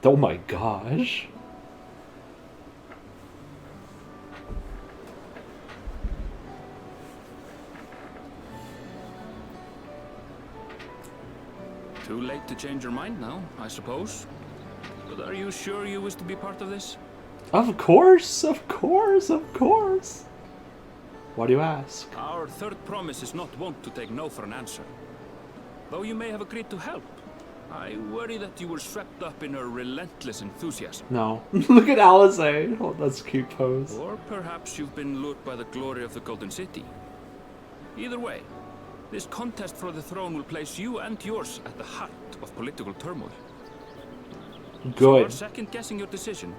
Oh my gosh. Too late to change your mind now, I suppose. But are you sure you wish to be part of this? Of course, of course, of course. Why do you ask? Our third promise is not wont to take no for an answer. Though you may have agreed to help, I worry that you were swept up in her relentless enthusiasm. No. Look at Alizé. Oh, that's a cute pose. Or perhaps you've been lured by the glory of the Golden City. Either way, this contest for the throne will place you and yours at the heart of political turmoil. Good. So second-guessing your decision,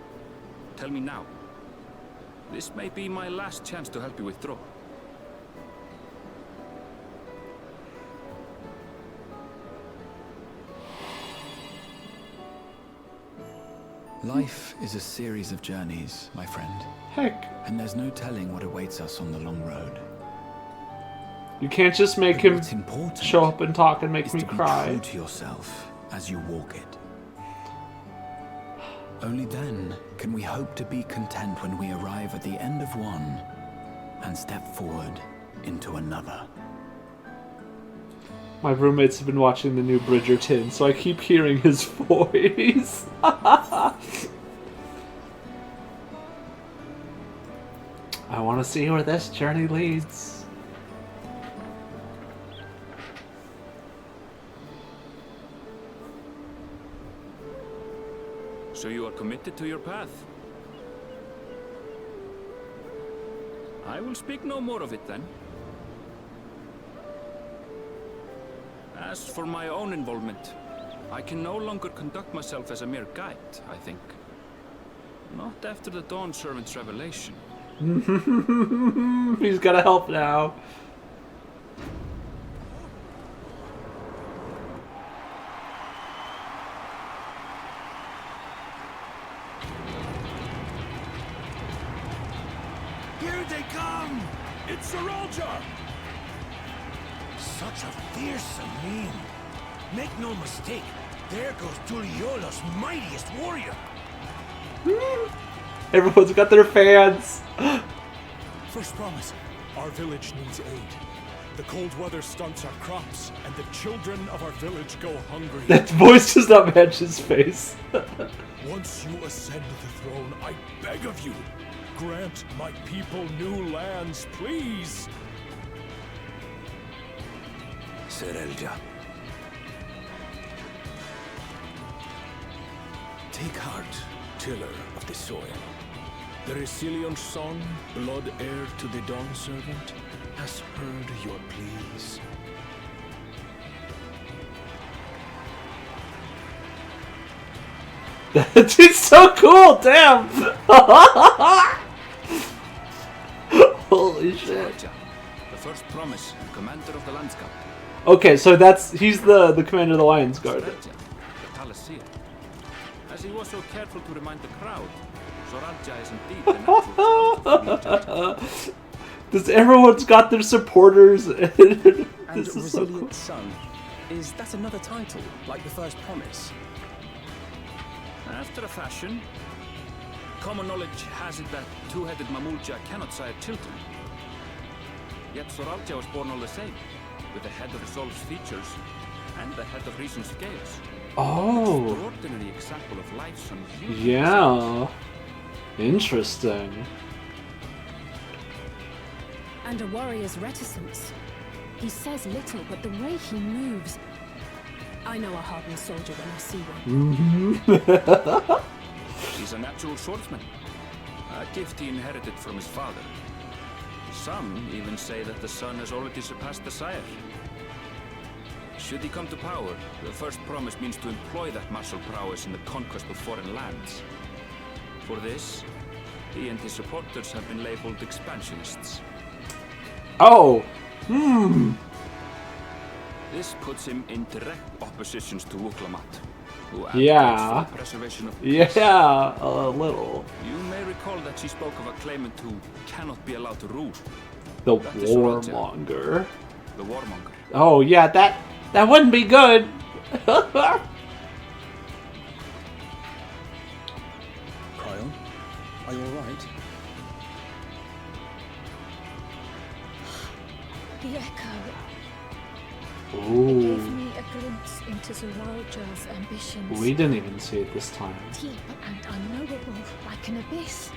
tell me now. This may be my last chance to help you withdraw. Life is a series of journeys, my friend. Heck. And there's no telling what awaits us on the long road. You can't just make him What's important show up and talk and make is me to be cry. true to yourself as you walk it. Only then can we hope to be content when we arrive at the end of one and step forward into another. My roommates have been watching the new Bridgerton, so I keep hearing his voice. I want to see where this journey leads. So you are committed to your path? I will speak no more of it then. As for my own involvement, I can no longer conduct myself as a mere guide, I think. Not after the Dawn Servant's revelation. He's gotta help now. Here they come! It's Saralja! Such a fearsome name. Make no mistake, there goes Tuliola's mightiest warrior. Everyone's got their fans. First promise, our village needs aid. The cold weather stunts our crops, and the children of our village go hungry. That voice does not match his face. Once you ascend the throne, I beg of you, grant my people new lands, please. Saralja. Take heart, tiller of the soil. The resilient son, blood heir to the Dawn Servant, has heard your pleas. It's so cool, damn! Holy shit. Saralja, the first promise and commander of the landscape. Okay, so he's the commander of the Lions Guard. Saralja, the Palaceer. As he was so careful to remind the crowd, Saralja is indeed the natural son of Does everyone's got their supporters? And This is so Resilient cool. Son. Is that another title, like the first promise? After a fashion, common knowledge has it that two-headed Mamulja cannot sire children. Yet Saralja was born all the same, with the head of Resolve's features and the head of Reason's scales. Oh, Extraordinary example of life's unusual. yeah. Interesting. And a warrior's reticence. He says little, but the way he moves... I know a hardened soldier when I see one. He's a natural swordsman, a gift he inherited from his father. Some even say that the son has already surpassed the sire. Should he come to power, the first promise means to employ that martial prowess in the conquest of foreign lands. For this, he and his supporters have been labeled expansionists. Oh, This puts him in direct opposition to Wuklamat, who Yeah. advocates for the preservation of peace. yeah, a little. You may recall that she spoke of a claimant who cannot be allowed to rule, The That is Saralja. warmonger. the warmonger. Oh yeah, that wouldn't be good. Are you alright? The echo. It Ooh. gave me a glimpse into Zoralja's ambitions. We didn't even see it this time. Deep and unknowable, like an abyss.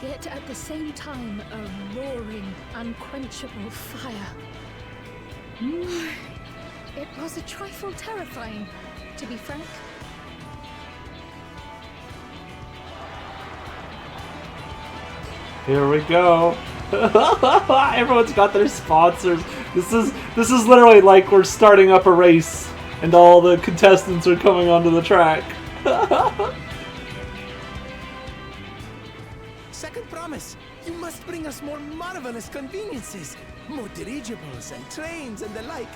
Yet at the same time, a roaring, unquenchable fire. It was a trifle terrifying, to be frank. Here we go. Everyone's got their sponsors. This is literally like we're starting up a race and all the contestants are coming onto the track. Second promise! You must bring us more marvelous conveniences. More dirigibles and trains and the like.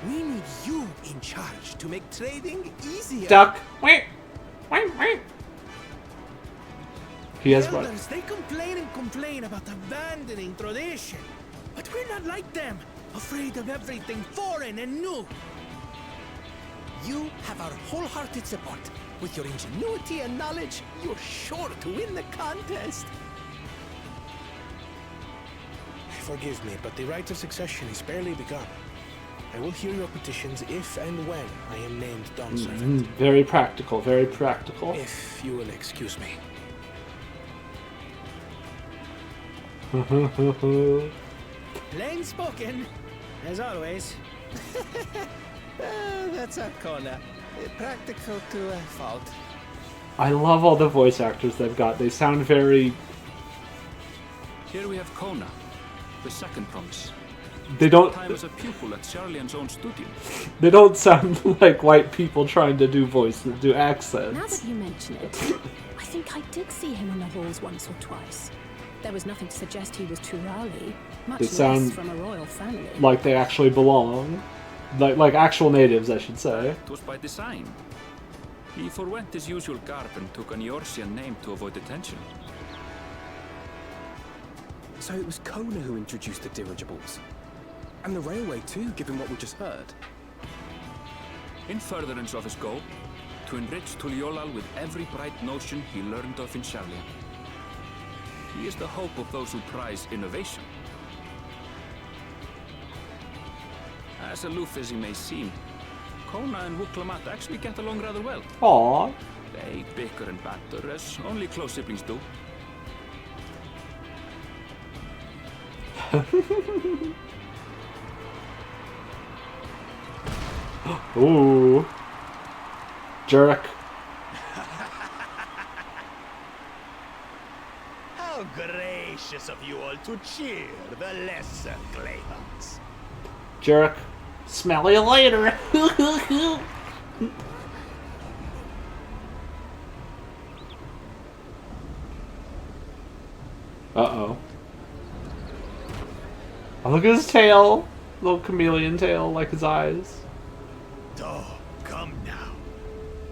We need you in charge to make trading easier. Duck. Wait. Wait, wait. He has brought. Elders, they complain about abandoning tradition. But we're not like them, afraid of everything foreign and new. You have our wholehearted support. With your ingenuity and knowledge, you're sure to win the contest. Forgive me, but the right of succession is barely begun. I will hear your petitions if and when I am named Dawnservant. Very practical, very practical. If you will excuse me. Plain spoken, as always. That's a corner. Practical to a fault. I love all the voice actors they've got. They sound very... Here we have Kona, the second promise. They don't... Time as a pupil at Charlian's own studio. They don't sound like white people trying to do voices, do Now accents. that you mention it, I think I did see him on the halls once or twice. There was nothing to suggest he was Turali, much They less sound from a royal family. Like they actually belong. Like actual natives, I should say. It was by design. He forwent his usual garb and took an Eorzean name to avoid attention. So it was Kona who introduced the dirigibles. And the railway too, given what we just heard. In furtherance of his goal, to enrich Tuliolal with every bright notion he learned of in Charlian. He is the hope of those who prize innovation. As aloof as he may seem, Kona and Wuklamat actually get along rather well. Aww. They bicker and batter as only close siblings do. Ooh. Jerk. How gracious of you all to cheer the lesser Greyhounds. Jerk. Smell you later. Uh-oh. Oh, look at his tail. Little chameleon tail, like his eyes. Oh, come now.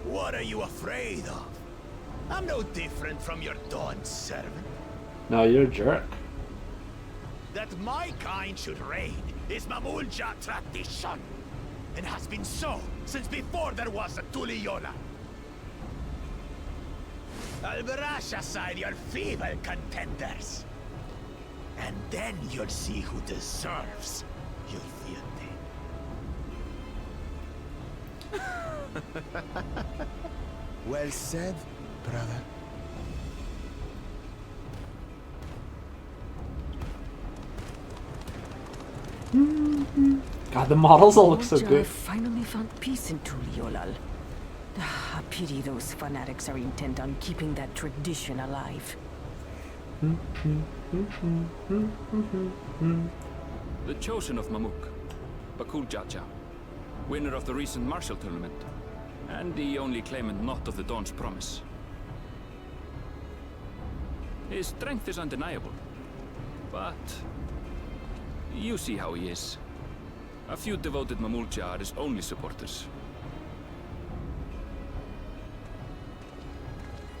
What are you afraid of? I'm no different from your Dawn servant. No, you're a jerk. That my kind should reign is Mamulja tradition, and has been so since before there was a Tuliola. I'll brush aside your feeble contenders, and then you'll see who deserves your fealty. Well said, brother. God, the models all look so Georgia good. finally found peace in Tuliolal. A pity those fanatics are intent on keeping that tradition alive. The chosen of Mamuk, Bakul Jaja, winner of the recent martial tournament, and the only claimant not of the Dawn's promise. His strength is undeniable, but you see how he is. A few devoted Mamulja are his only supporters.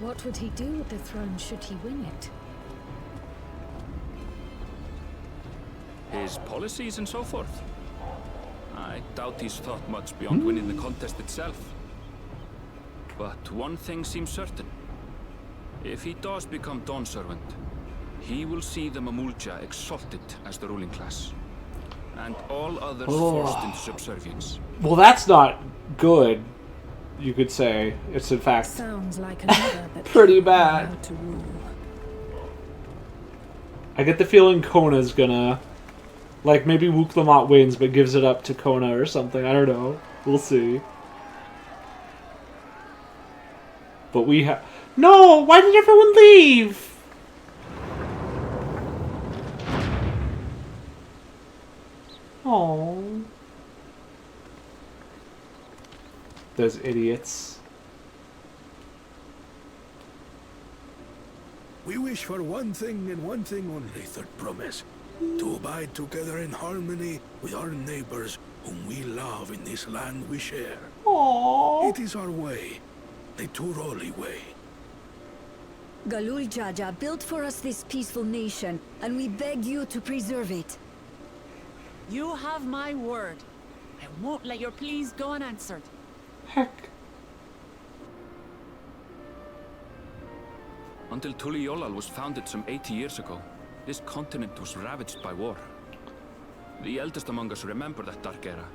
What would he do with the throne should he win it? His policies and so forth. I doubt he's thought much beyond winning the contest itself. But one thing seems certain. If he does become Dawn Servant, he will see the Mamulja exalted as the ruling class, and all others forced into subservience. Well, that's not good, you could say. It's in fact Sounds like another that pretty bad. allowed to rule. I get the feeling Kona's gonna... Like, maybe Wook Lamont wins, but gives it up to Kona or something. I don't know. We'll see. But we have... No! Why did everyone leave? Oh. Those idiots. We wish for one thing and one thing only, Third Promise. To abide together in harmony with our neighbors whom we love in this land we share. Aww. It is our way, the Turoli way. Galul Jaja built for us this peaceful nation, and we beg you to preserve it. You have my word. I won't let your pleas go unanswered. Heck. Until Tuliolal was founded some 80 years ago, this continent was ravaged by war. The eldest among us remember that dark era,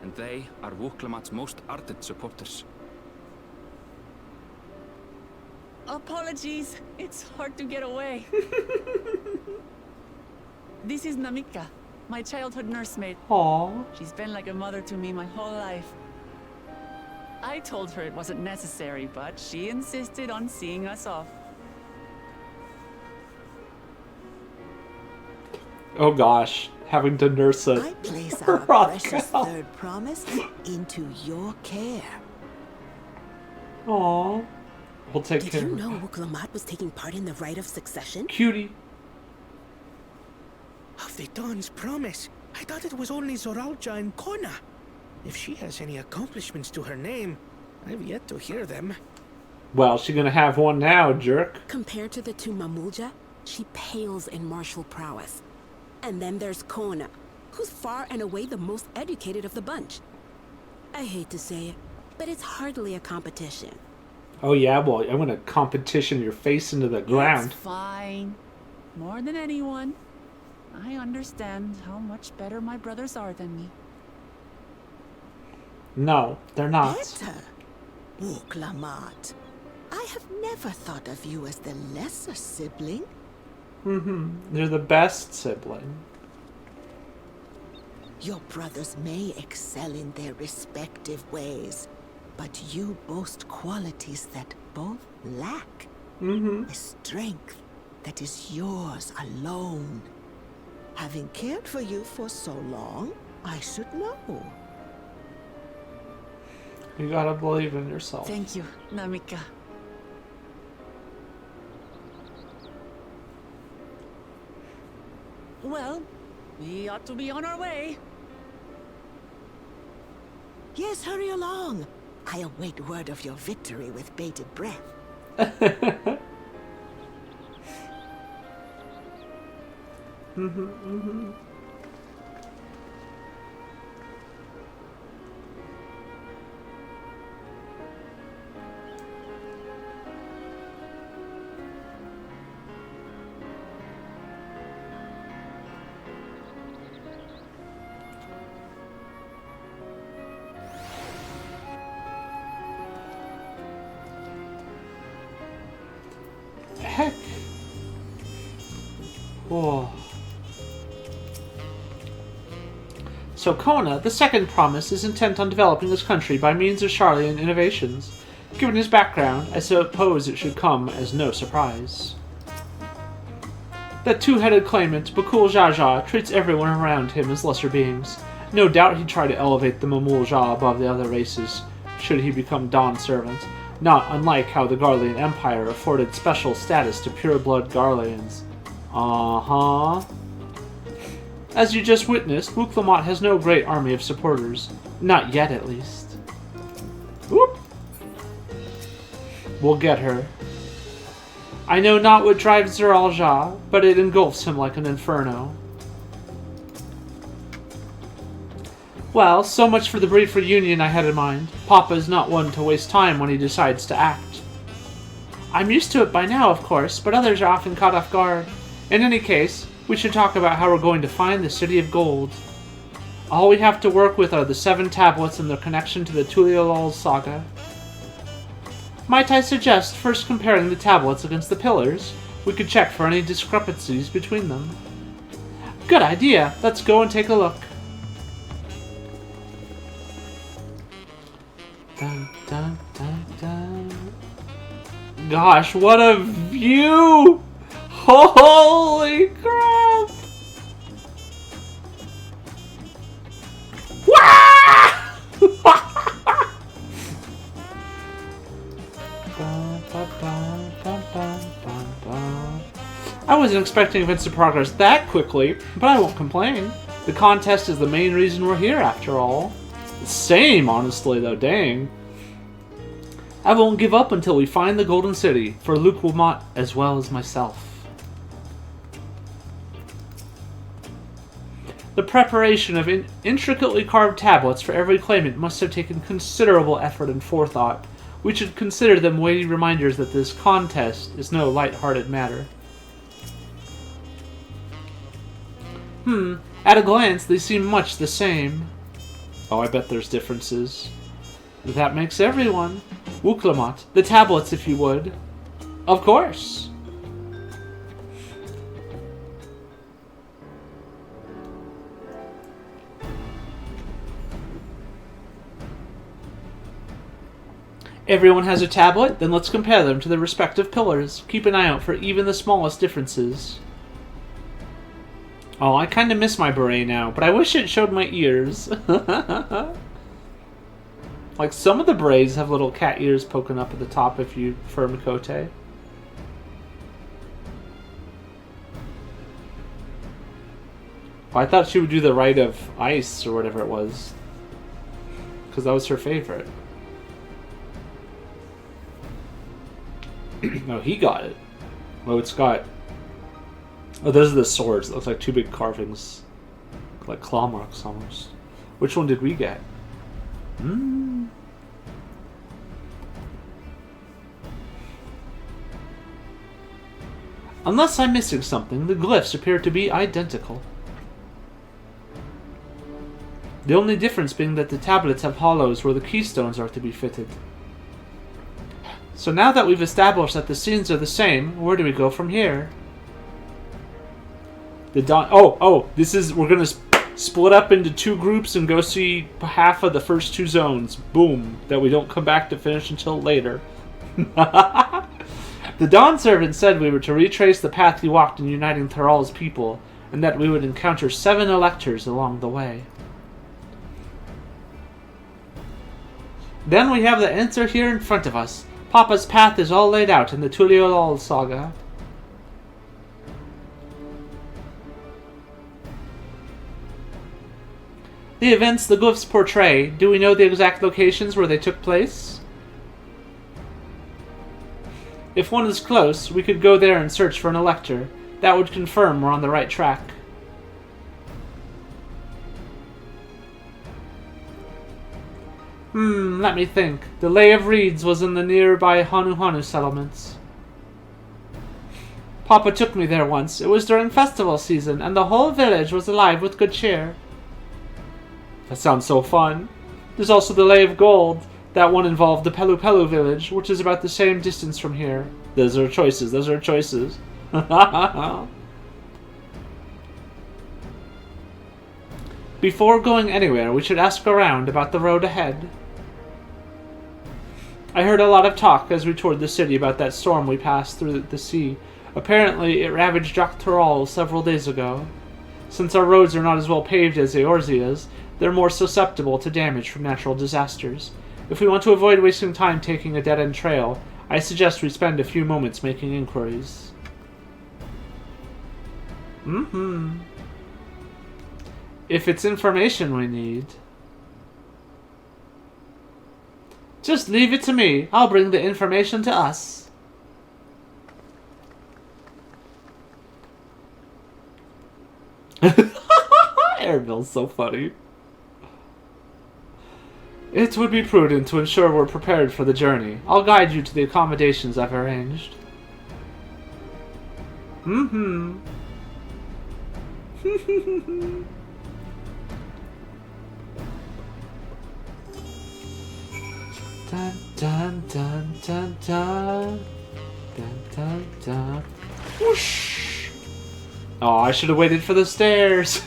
and they are Wuklamat's most ardent supporters. Apologies. It's hard to get away. This is Namika, my childhood nursemaid. Aww. She's been like a mother to me my whole life. I told her it wasn't necessary, but she insisted on seeing us off. Oh gosh. Having to nurse I it. place our precious Third Promise into your care. Aww. We'll take Did care you of know Wook Lamont was taking part in the rite of succession? Cutie. Of the Dawn's Promise. I thought it was only Zoralja and Kona. If she has any accomplishments to her name, I've yet to hear them. Well, she's gonna have one now, jerk. Compared to the two Mamulja, she pales in martial prowess. And then there's Kona, who's far and away the most educated of the bunch. I hate to say it, but it's hardly a competition. Oh yeah, well, I'm gonna competition your face into the ground. It's fine. More than anyone. I understand how much better my brothers are than me. No, they're not. Better? Wook Lamont. I have never thought of you as the lesser sibling. They're the best sibling. Your brothers may excel in their respective ways, but you boast qualities that both lack. A strength that is yours alone. Having cared for you for so long, I should know. You gotta believe in yourself. Thank you, Namika. Well, we ought to be on our way. Yes, hurry along. I await word of your victory with bated breath. Heck. Whoa. So Kona, the second promise, is intent on developing this country by means of Charlian innovations. Given his background, I suppose it should come as no surprise. That two-headed claimant, Bakul Jaja, treats everyone around him as lesser beings. No doubt he'd try to elevate the Mamulja above the other races, should he become Dawn Servant, not unlike how the Garlean Empire afforded special status to pure-blood Garleans. Uh-huh. As you just witnessed, Wook Lamont has no great army of supporters. Not yet, at least. Whoop! We'll get her. I know not what drives Zoralja, but it engulfs him like an inferno. Well, so much for the brief reunion I had in mind. Papa is not one to waste time when he decides to act. I'm used to it by now, of course, but others are often caught off guard. In any case, we should talk about how we're going to find the City of Gold. All we have to work with are the 7 tablets and their connection to the Tuliolol saga. Might I suggest first comparing the tablets against the pillars? We could check for any discrepancies between them. Good idea. Let's go and take a look. Dun, dun, dun, dun. Gosh, what a view! Holy crap! I wasn't expecting events to progress that quickly, but I won't complain. The contest is the main reason we're here, after all. Same, honestly, though, dang. I won't give up until we find the Golden City, for Luke Wilmot as well as myself. The preparation of intricately carved tablets for every claimant must have taken considerable effort and forethought. We should consider them weighty reminders that this contest is no light-hearted matter. At a glance, they seem much the same. Oh, I bet there's differences. That makes everyone. Wuklamot, the tablets, if you would. Of course. Everyone has a tablet? Then let's compare them to their respective pillars. Keep an eye out for even the smallest differences. Oh, I kind of miss my beret now, but I wish it showed my ears. Like, some of the berets have little cat ears poking up at the top if you prefer Mikote. Well, I thought she would do the Rite of Ice or whatever it was, because that was her favorite. No, he got it. Oh, it's got... Oh, those are the swords. It looks like 2 big carvings. Like claw marks, almost. Which one did we get? Unless I'm missing something, the glyphs appear to be identical. The only difference being that the tablets have hollows where the keystones are to be fitted. So now that we've established that the scenes are the same, where do we go from here? We're gonna split up into 2 groups and go see half of the first 2 zones. Boom. That we don't come back to finish until later. The Dawn Servant said we were to retrace the path he walked in uniting Thrall's people, and that we would encounter 7 electors along the way. Then we have the answer here in front of us. Papa's path is all laid out in the Tuliolol saga. The events the glyphs portray, do we know the exact locations where they took place? If one is close, we could go there and search for an elector. That would confirm we're on the right track. Let me think. The Lay of Reeds was in the nearby Hanu settlements. Papa took me there once. It was during festival season, and the whole village was alive with good cheer. That sounds so fun. There's also the Lay of Gold. That one involved the Pelu Pelu village, which is about the same distance from here. Those are choices. Those are choices. Before going anywhere, we should ask around about the road ahead. I heard a lot of talk as we toured the city about that storm we passed through the sea. Apparently, it ravaged Dawntrail several days ago. Since our roads are not as well paved as Eorzea's, they're more susceptible to damage from natural disasters. If we want to avoid wasting time taking a dead-end trail, I suggest we spend a few moments making inquiries. If it's information we need. Just leave it to me. I'll bring the information to us. Airville's so funny. It would be prudent to ensure we're prepared for the journey. I'll guide you to the accommodations I've arranged. Mm-hmm. Dun dun dun dun dun dun dun dun. Whoosh! Oh, I should have waited for the stairs.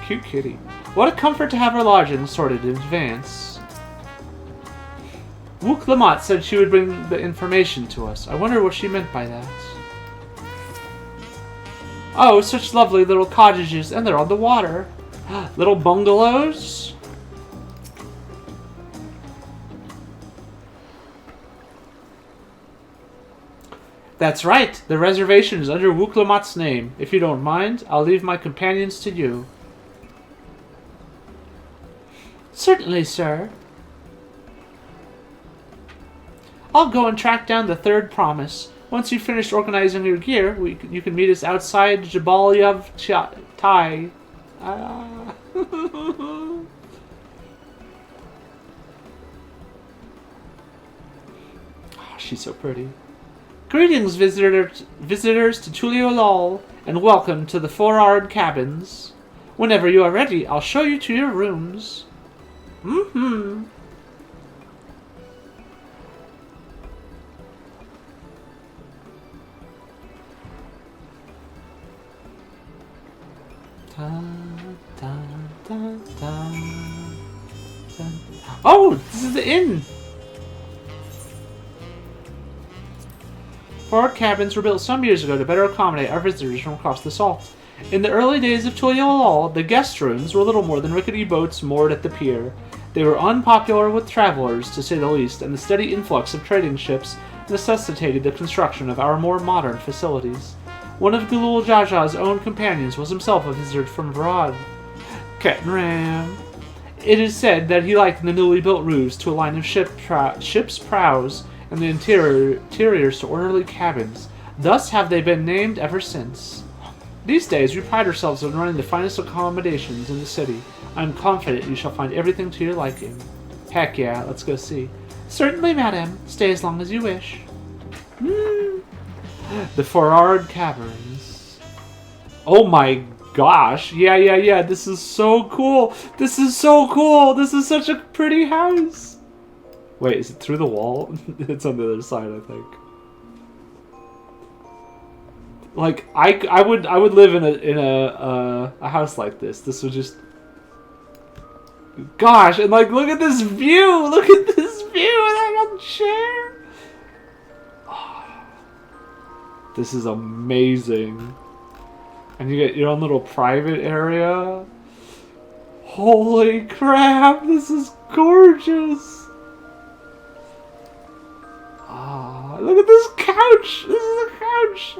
Cute kitty. What a comfort to have our lodgings sorted in advance. Wook Lamont said she would bring the information to us. I wonder what she meant by that. Oh, such lovely little cottages, and they're on the water. Little bungalows. That's right. The reservation is under Wook Lamont's name. If you don't mind, I'll leave my companions to you. Certainly, sir. I'll go and track down the third promise. Once you've finished organizing your gear, you can meet us outside Jabal Tai. Oh, she's so pretty. Greetings, visitors to Tuliolol, and welcome to the Four-Arred Cabins. Whenever you are ready, I'll show you to your rooms. Mm-hmm. Oh, this is the inn. Four-Arred cabins were built some years ago to better accommodate our visitors from across the salt. In the early days of Tuliolol, the guest rooms were little more than rickety boats moored at the pier. They were unpopular with travelers, to say the least, and the steady influx of trading ships necessitated the construction of our more modern facilities. One of Galul Jaja's own companions was himself a visitor from abroad. Captain Ram. It is said that he likened the newly built roofs to a line of ship's prows and the interiors to orderly cabins. Thus have they been named ever since. These days, we pride ourselves on running the finest accommodations in the city. I am confident you shall find everything to your liking. Heck yeah, let's go see. Certainly, madam. Stay as long as you wish. The Four-Arred Caverns. Oh my gosh. Yeah. This is so cool. This is so cool. This is such a pretty house. Wait, is it through the wall? It's on the other side, I think. Like, I would live in a house like this. This would just... Gosh, and like, look at this view! Look at this view! And I'm on the chair! Oh, this is amazing. And you get your own little private area. Holy crap, this is gorgeous! Ah, look at this couch! This is a couch!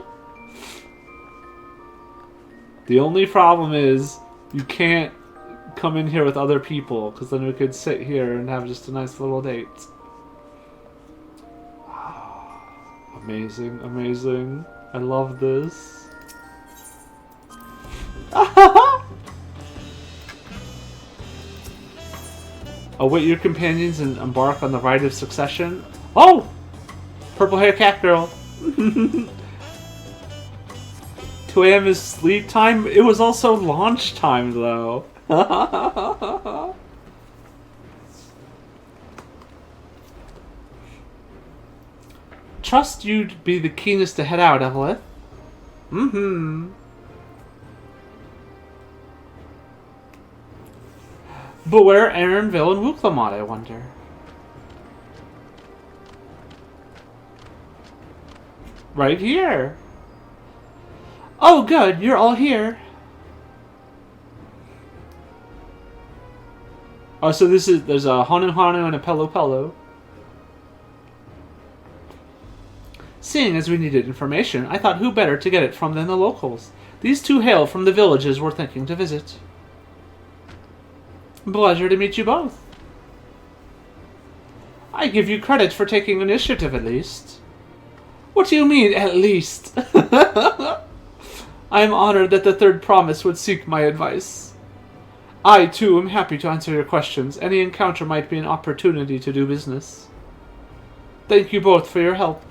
The only problem is you can't come in here with other people, because then we could sit here and have just a nice little date. Amazing, amazing. I love this. Await your companions and embark on the rite of succession. Oh! Purple hair Catgirl. 2 a.m. is sleep time. It was also launch time, though. Trust you'd be the keenest to head out, Evelyn. But where are Aaronville and Wook Lamont, I wonder? Right here. Oh, good. You're all here. Oh, so there's a Honu Honu and a Pelo Pelo. Seeing as we needed information, I thought who better to get it from than the locals. These two hail from the villages we're thinking to visit. Pleasure to meet you both. I give you credit for taking initiative, at least. What do you mean, at least? I am honored that the third promise would seek my advice. I, too, am happy to answer your questions. Any encounter might be an opportunity to do business. Thank you both for your help.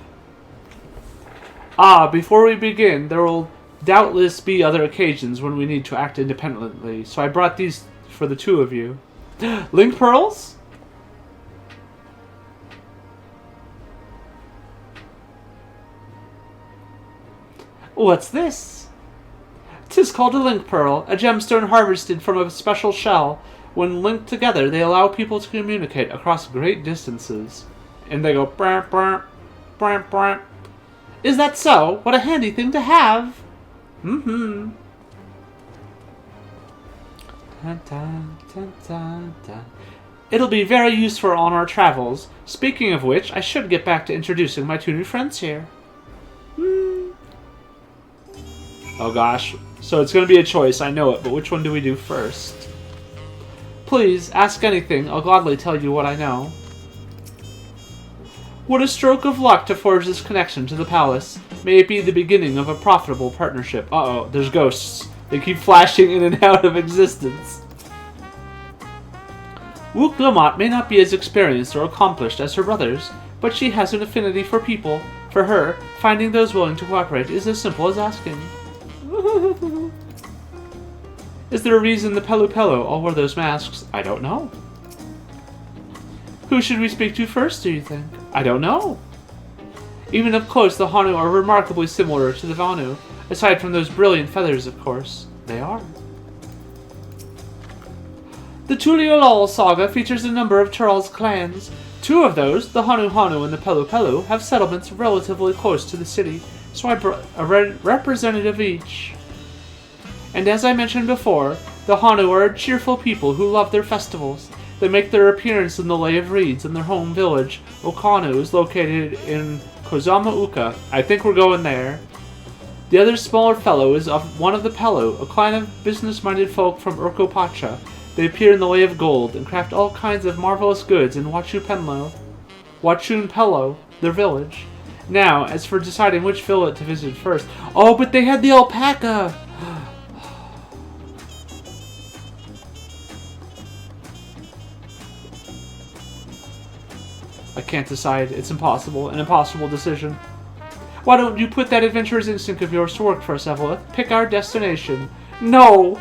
Before we begin, there will doubtless be other occasions when we need to act independently, so I brought these for the two of you. Link pearls? What's this? 'Tis called a link pearl, a gemstone harvested from a special shell. When linked together, they allow people to communicate across great distances. And they go, brr, brr, brr, brr. Is that so? What a handy thing to have! Mm-hmm. Dun, dun, dun, dun, dun. It'll be very useful on our travels. Speaking of which, I should get back to introducing my two new friends here. Oh gosh. So it's going to be a choice, I know it, but which one do we do first? Please, ask anything. I'll gladly tell you what I know. What a stroke of luck to forge this connection to the palace. May it be the beginning of a profitable partnership. Uh-oh, there's ghosts. They keep flashing in and out of existence. Wook Lamont may not be as experienced or accomplished as her brothers, but she has an affinity for people. For her, finding those willing to cooperate is as simple as asking. Is there a reason the Pelu Pelu all wear those masks? I don't know. Who should we speak to first, do you think? I don't know. Even up close, the Hanu are remarkably similar to the Vanu. Aside from those brilliant feathers, of course. They are. The Tuliolol saga features a number of Charles clans. Two of those, the Hanu Hanu and the Pelu Pelu, have settlements relatively close to the city, so I brought a representative of each. And as I mentioned before, the Hanu are a cheerful people who love their festivals. They make their appearance in the Lay of Reeds in their home village. Okanu is located in Kozama Uka. I think we're going there. The other smaller fellow is of one of the Pelu, a clan of business-minded folk from Urkopacha. They appear in the Lay of Gold and craft all kinds of marvelous goods in Wachun Pelo, their village. Now, as for deciding which village to visit first... Oh, but they had the alpaca! I can't decide. It's impossible. An impossible decision. Why don't you put that adventurous instinct of yours to work for us, Evelyn? Pick our destination. No!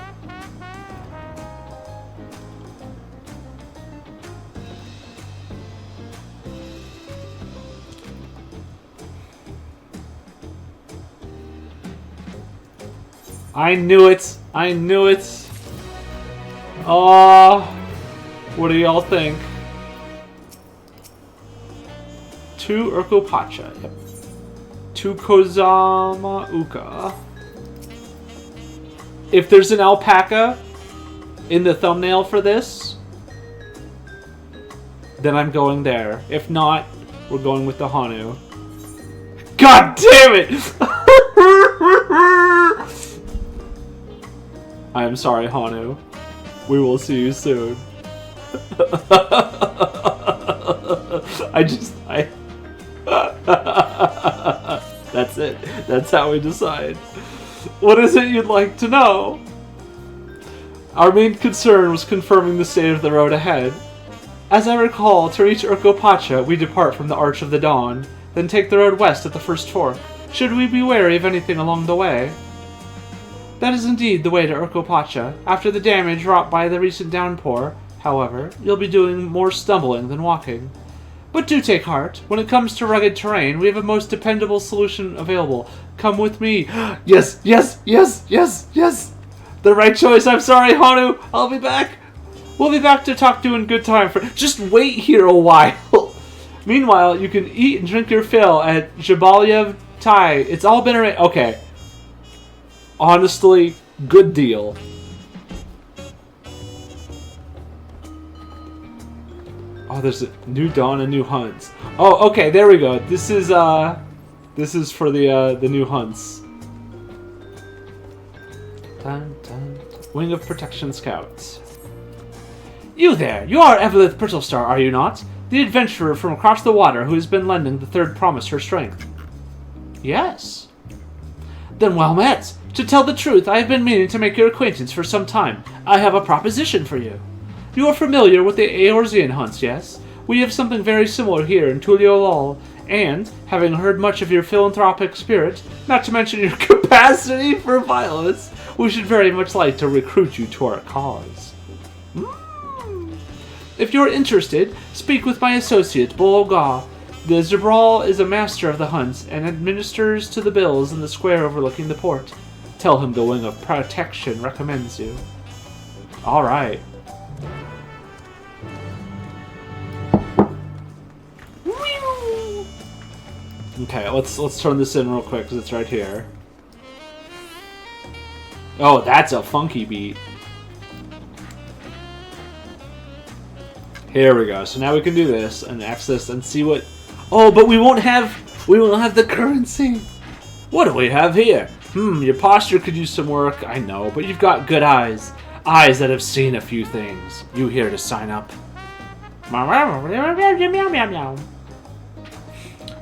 I knew it! I knew it! Oh, what do y'all think? To Urkopacha. Yep. To Kozama Uka. If there's an alpaca in the thumbnail for this, then I'm going there. If not, we're going with the Hanu. God damn it! I am sorry, Hanu. We will see you soon. That's it. That's how we decide. What is it you'd like to know? Our main concern was confirming the state of the road ahead. As I recall, to reach Urkopacha, we depart from the Arch of the Dawn, then take the road west at the first fork. Should we be wary of anything along the way? That is indeed the way to Urkopacha. After the damage wrought by the recent downpour, however, you'll be doing more stumbling than walking. But do take heart. When it comes to rugged terrain, we have a most dependable solution available. Come with me. Yes, yes, yes, yes, yes. The right choice. I'm sorry, Hanu. I'll be back. We'll be back to talk to you in good time. Just wait here a while. Meanwhile, you can eat and drink your fill at Jabalyev Tai. It's all been arranged. Okay. Honestly, good deal. Oh, there's a new dawn and new hunts. Oh, okay, there we go. This is for the new hunts. Dun, dun. Wing of Protection Scouts. You there! You are Evelyn Purtlestar, are you not? The adventurer from across the water who has been lending the third promise her strength. Yes. Then well met. To tell the truth, I have been meaning to make your acquaintance for some time. I have a proposition for you. You are familiar with the Eorzean hunts, yes? We have something very similar here in Tuliolol, and, having heard much of your philanthropic spirit, not to mention your capacity for violence, we should very much like to recruit you to our cause. If you're interested, speak with my associate, Bolga. The Zabral is a master of the hunts and administers to the bills in the square overlooking the port. Tell him the Wing of Protection recommends you. Alright. Okay, let's turn this in real quick because it's right here. Oh, that's a funky beat. Here we go. So now we can do this and access and see what. Oh, but we won't have the currency. What do we have here? Your posture could use some work. I know, but you've got good eyes. Eyes that have seen a few things. You here to sign up?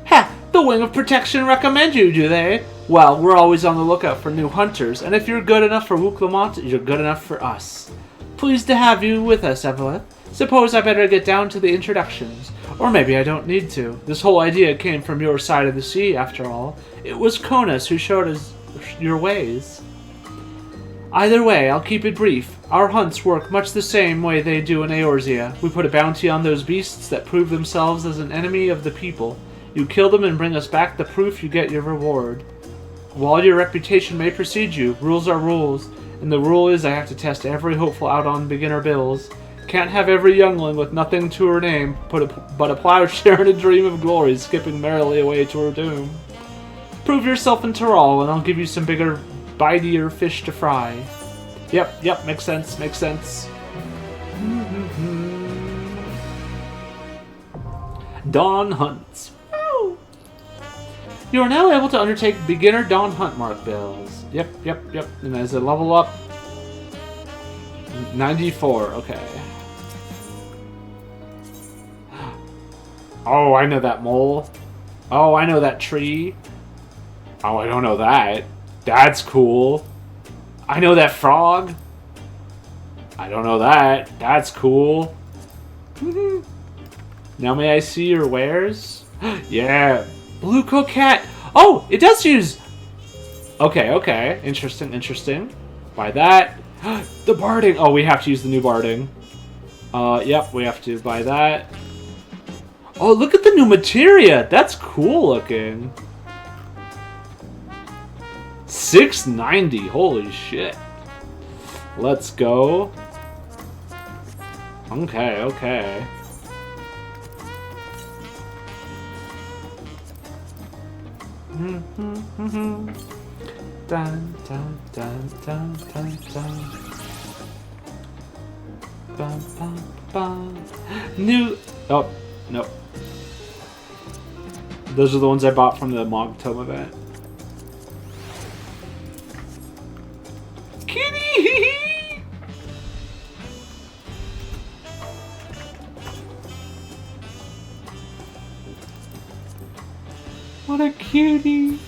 Ha! The Wing of Protection recommend you, do they? Well, we're always on the lookout for new hunters, and if you're good enough for Wooklamont, you're good enough for us. Pleased to have you with us, Evelyn. Suppose I better get down to the introductions. Or maybe I don't need to. This whole idea came from your side of the sea, after all. It was Konas who showed us your ways. Either way, I'll keep it brief. Our hunts work much the same way they do in Eorzea. We put a bounty on those beasts that prove themselves as an enemy of the people. You kill them and bring us back the proof, you get your reward. While your reputation may precede you, rules are rules, and the rule is I have to test every hopeful out on beginner bills. Can't have every youngling with nothing to her name but a plowshare and a dream of glory skipping merrily away to her doom. Prove yourself in Tyrol, and I'll give you some bigger, bitier fish to fry. Yep, makes sense, makes sense. Dawn hunts. Woo! You are now able to undertake beginner dawn hunt mark bills. Yep. And as a level up, 94, okay. Oh, I know that mole. Oh, I know that tree. Oh, I don't know that. That's cool. I know that frog. I don't know that. That's cool. Now may I see your wares? Yeah. Blue coquette. Oh, it does use... Okay. Interesting. Buy that. The barding. Oh, we have to use the new barding. Yep, we have to buy that. Oh, look at the new materia. That's cool looking. 690. Holy shit. Let's go. Okay. Dun. New. Oh, no. Those are the ones I bought from the Mogtome event. Kitty! What a cutie!